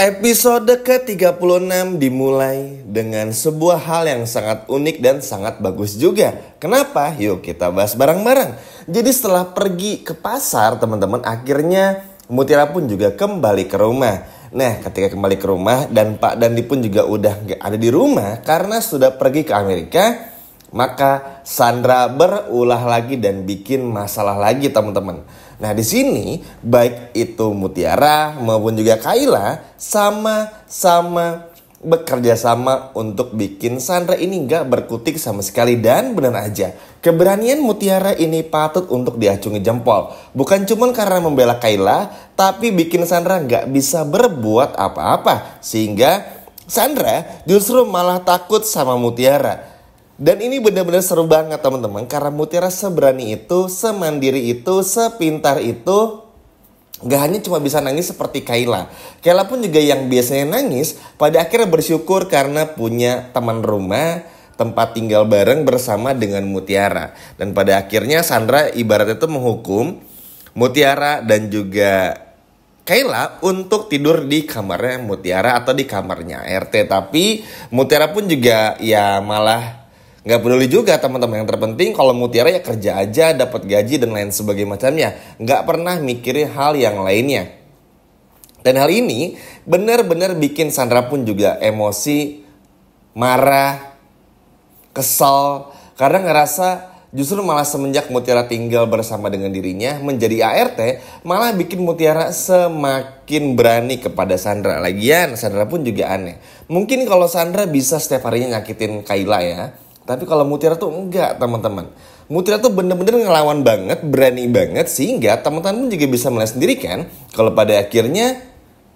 Episode ke-36 dimulai dengan sebuah hal yang sangat unik dan sangat bagus juga. Kenapa? Yuk kita bahas bareng-bareng. Jadi setelah pergi ke pasar teman-teman, akhirnya Mutiara pun juga kembali ke rumah. Nah, ketika kembali ke rumah dan Pak Dandi pun juga udah gak ada di rumah karena sudah pergi ke Amerika, maka Sandra berulah lagi dan bikin masalah lagi teman-teman. Nah di sini baik itu Mutiara maupun juga Kayla sama-sama bekerja sama untuk bikin Sandra ini gak berkutik sama sekali. Dan benar aja keberanian Mutiara ini patut untuk diacungi jempol. Bukan cuma karena membela Kayla, tapi bikin Sandra gak bisa berbuat apa-apa. Sehingga Sandra justru malah takut sama Mutiara. Dan ini benar-benar seru banget teman-teman. Karena Mutiara seberani itu, semandiri itu, sepintar itu. Gak hanya cuma bisa nangis seperti Kayla. Kayla pun juga yang biasanya nangis, pada akhirnya bersyukur karena punya teman rumah, tempat tinggal bareng bersama dengan Mutiara. Dan pada akhirnya Sandra ibaratnya itu menghukum Mutiara dan juga Kayla untuk tidur di kamarnya Mutiara atau di kamarnya RT. Tapi Mutiara pun juga ya malah gak peduli juga teman-teman. Yang terpenting kalau Mutiara ya kerja aja, dapat gaji dan lain sebagainya macamnya. Gak pernah mikirin hal yang lainnya. Dan hal ini benar-benar bikin Sandra pun juga emosi, marah, kesal. Karena ngerasa justru malah semenjak Mutiara tinggal bersama dengan dirinya menjadi ART, malah bikin Mutiara semakin berani kepada Sandra. Lagian Sandra pun juga aneh. Mungkin kalau Sandra bisa setiap harinya nyakitin Kayla ya, tapi kalau Mutiara tuh enggak teman-teman. Mutiara tuh bener-bener ngelawan banget, berani banget. Sehingga teman-teman juga bisa melihat sendiri kan, kalau pada akhirnya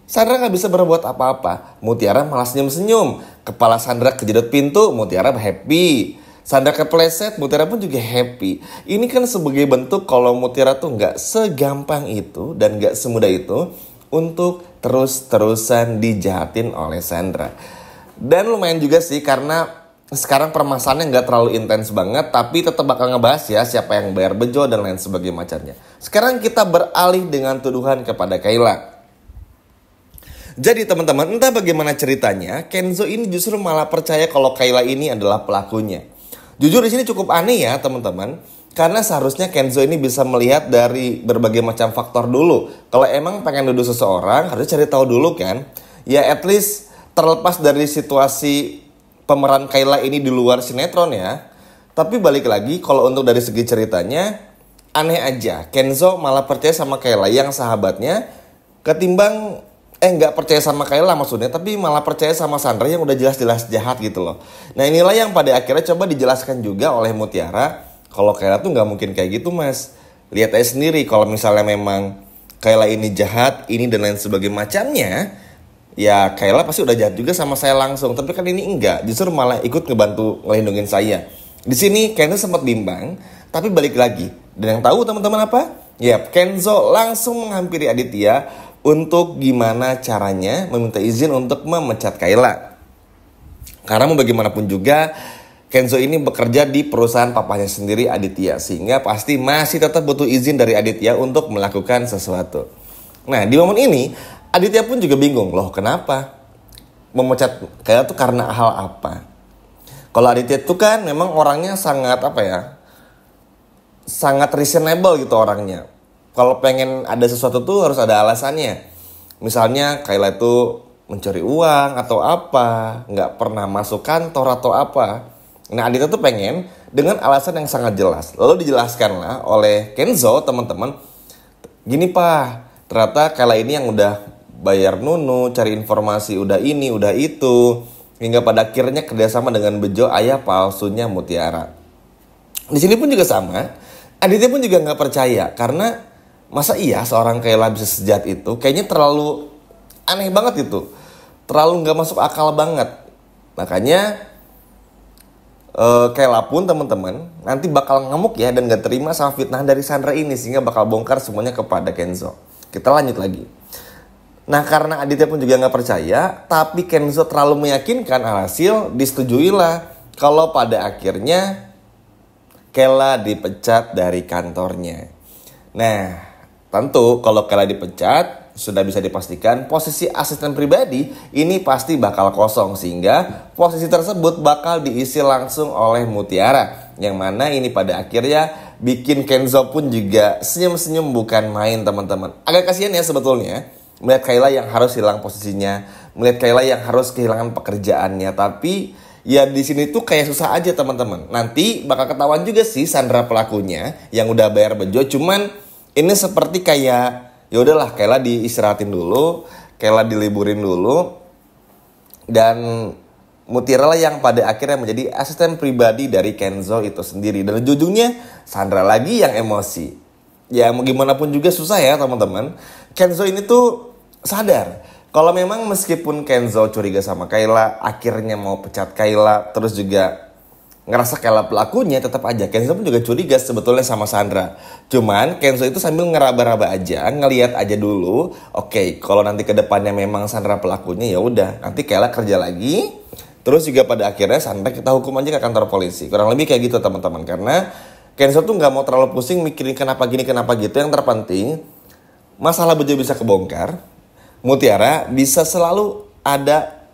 Sandra gak bisa berbuat apa-apa, Mutiara malah senyum-senyum. Kepala Sandra kejedot pintu, Mutiara happy. Sandra kepleset, Mutiara pun juga happy. Ini kan sebagai bentuk kalau Mutiara tuh gak segampang itu dan gak semudah itu untuk terus-terusan dijahatin oleh Sandra. Dan lumayan juga sih karena sekarang permasalahannya gak terlalu intens banget, tapi tetap bakal ngebahas ya siapa yang bayar bejo dan lain sebagainya macamnya. Sekarang kita beralih dengan tuduhan kepada Kayla. Jadi teman-teman, entah bagaimana ceritanya, Kenzo ini justru malah percaya kalau Kayla ini adalah pelakunya. Jujur di sini cukup aneh ya teman-teman, karena seharusnya Kenzo ini bisa melihat dari berbagai macam faktor dulu. Kalau emang pengen nuduh seseorang, harus cari tahu dulu kan. Ya at least terlepas dari situasi pemeran Kayla ini di luar sinetron ya. Tapi balik lagi kalau untuk dari segi ceritanya aneh aja. Kenzo malah percaya sama Kayla yang sahabatnya ketimbang gak percaya sama Kayla maksudnya, tapi malah percaya sama Sandra yang udah jelas-jelas jahat gitu loh. Nah inilah yang pada akhirnya coba dijelaskan juga oleh Mutiara. Kalau Kayla tuh gak mungkin kayak gitu mas. Lihat aja sendiri kalau misalnya memang Kayla ini jahat, ini dan lain sebagainya macamnya, ya Kayla pasti udah jahat juga sama saya langsung. Tapi kan ini enggak, justru malah ikut ngebantu ngelindungin saya. Di sini Kenzo sempat bimbang, tapi balik lagi. Dan yang tahu teman-teman apa? Ya Kenzo langsung menghampiri Aditya untuk gimana caranya meminta izin untuk memecat Kayla. Karena mau bagaimanapun juga Kenzo ini bekerja di perusahaan papanya sendiri Aditya. Sehingga pasti masih tetap butuh izin dari Aditya untuk melakukan sesuatu. Nah di momen ini Aditya pun juga bingung, loh kenapa memecat Kayla tuh karena hal apa? Kalau Aditya tuh kan memang orangnya sangat sangat reasonable gitu orangnya. Kalau pengen ada sesuatu tuh harus ada alasannya. Misalnya Kayla itu mencuri uang atau apa, nggak pernah masuk kantor atau apa. Nah Aditya tuh pengen dengan alasan yang sangat jelas. Lalu dijelaskanlah oleh Kenzo teman-teman, gini pak, ternyata Kayla ini yang udah bayar Nunu, cari informasi udah ini, udah itu. Hingga pada akhirnya kerjasama dengan Bejo, ayah palsunya Mutiara. Di sini pun juga sama. Aditya pun juga gak percaya. Karena masa iya seorang Kayla bisa sejahat itu? Kayaknya terlalu aneh banget itu. Terlalu gak masuk akal banget. Makanya Kayla pun teman-teman nanti bakal ngamuk ya dan gak terima sama fitnah dari Sandra ini. Sehingga bakal bongkar semuanya kepada Kenzo. Kita lanjut lagi. Nah karena Aditya pun juga gak percaya, tapi Kenzo terlalu meyakinkan, alhasil disetujuilah kalau pada akhirnya Kayla dipecat dari kantornya. Nah tentu kalau Kayla dipecat, sudah bisa dipastikan posisi asisten pribadi ini pasti bakal kosong, sehingga posisi tersebut bakal diisi langsung oleh Mutiara. Yang mana ini pada akhirnya bikin Kenzo pun juga senyum-senyum bukan main, teman-teman. Agak kasihan ya sebetulnya melihat Kayla yang harus hilang posisinya, melihat Kayla yang harus kehilangan pekerjaannya. Tapi ya di sini tuh kayak susah aja, teman-teman. Nanti bakal ketahuan juga sih Sandra pelakunya yang udah bayar bejo. Cuman ini seperti kayak ya udahlah, Kayla diistirahatin dulu, Kayla diliburin dulu, dan Mutiara lah yang pada akhirnya menjadi asisten pribadi dari Kenzo itu sendiri. Dan ujungnya Sandra lagi yang emosi. Ya mau gimana pun juga susah ya, teman-teman. Kenzo ini tuh sadar kalau memang meskipun Kenzo curiga sama Kayla, akhirnya mau pecat Kayla, terus juga ngerasa Kayla pelakunya, tetap aja Kenzo pun juga curiga sebetulnya sama Sandra. Cuman Kenzo itu sambil ngeraba-raba aja, ngelihat aja dulu. Oke, kalau nanti ke depannya memang Sandra pelakunya, ya udah, nanti Kayla kerja lagi. Terus juga pada akhirnya Sandra kita hukum aja ke kantor polisi. Kurang lebih kayak gitu, teman-teman. Karena Kenzo tuh nggak mau terlalu pusing mikirin kenapa gini kenapa gitu. Yang terpenting masalah bejo bisa kebongkar, Mutiara bisa selalu ada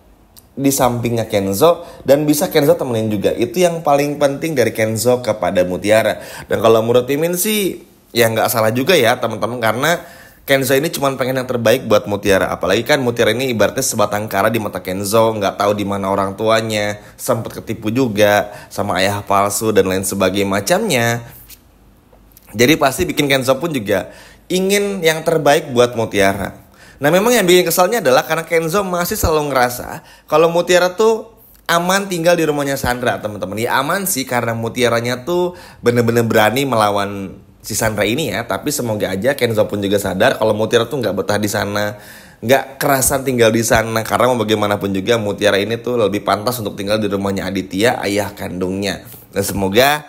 di sampingnya Kenzo, dan bisa Kenzo temenin juga. Itu yang paling penting dari Kenzo kepada Mutiara. Dan kalau menurut Mimin sih ya nggak salah juga ya, teman-teman, karena Kenzo ini cuma pengen yang terbaik buat Mutiara. Apalagi kan Mutiara ini ibaratnya sebatang kara di mata Kenzo, nggak tahu di mana orang tuanya, sempat ketipu juga sama ayah palsu dan lain sebagainya macamnya. Jadi pasti bikin Kenzo pun juga ingin yang terbaik buat Mutiara. Nah memang yang bikin kesalnya adalah karena Kenzo masih selalu ngerasa kalau Mutiara tuh aman tinggal di rumahnya Sandra, teman-teman. Ya aman sih karena Mutiaranya tuh bener-bener berani melawan si Sandra ini ya. Tapi semoga aja Kenzo pun juga sadar kalau Mutiara tuh gak betah di sana, gak kerasan tinggal di sana. Karena mau bagaimanapun juga Mutiara ini tuh lebih pantas untuk tinggal di rumahnya Aditya, ayah kandungnya. Dan semoga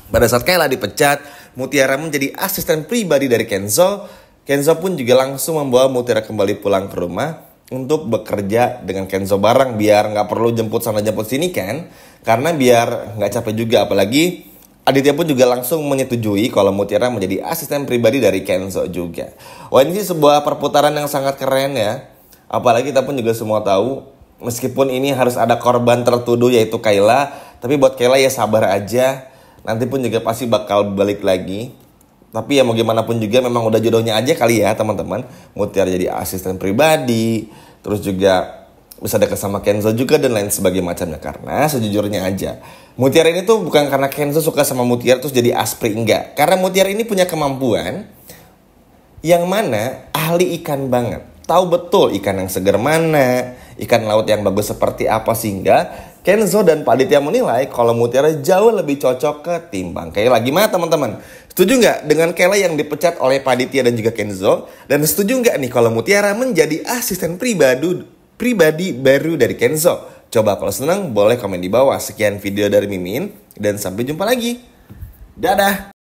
pada saat Kayla dipecat, Mutiara menjadi asisten pribadi dari Kenzo. Kenzo pun juga langsung membawa Mutiara kembali pulang ke rumah untuk bekerja dengan Kenzo bareng, biar gak perlu jemput sana jemput sini kan. Karena biar gak capek juga, apalagi Aditya pun juga langsung menyetujui kalau Mutiara menjadi asisten pribadi dari Kenzo juga. Wah ini sih sebuah perputaran yang sangat keren ya. Apalagi kita pun juga semua tahu, meskipun ini harus ada korban tertuduh yaitu Kayla, tapi buat Kayla ya sabar aja. Nanti pun juga pasti bakal balik lagi. Tapi ya mau gimana pun juga memang udah jodohnya aja kali ya, teman-teman. Mutiara jadi asisten pribadi, terus juga bisa dekat sama Kenzo juga dan lain sebagainya macamnya. Karena sejujurnya aja, Mutiara ini tuh bukan karena Kenzo suka sama Mutiara terus jadi aspri, enggak. Karena Mutiara ini punya kemampuan yang mana ahli ikan banget. Tahu betul ikan yang segar mana, ikan laut yang bagus seperti apa, sehingga Kenzo dan Pak Aditya menilai kalau Mutiara jauh lebih cocok ketimbang Kayla. Gimana teman-teman? Setuju nggak dengan Kayla yang dipecat oleh Pak Aditya dan juga Kenzo? Dan setuju nggak nih kalau Mutiara menjadi asisten pribadi baru dari Kenzo? Coba kalau senang boleh komen di bawah. Sekian video dari Mimin dan sampai jumpa lagi. Dadah!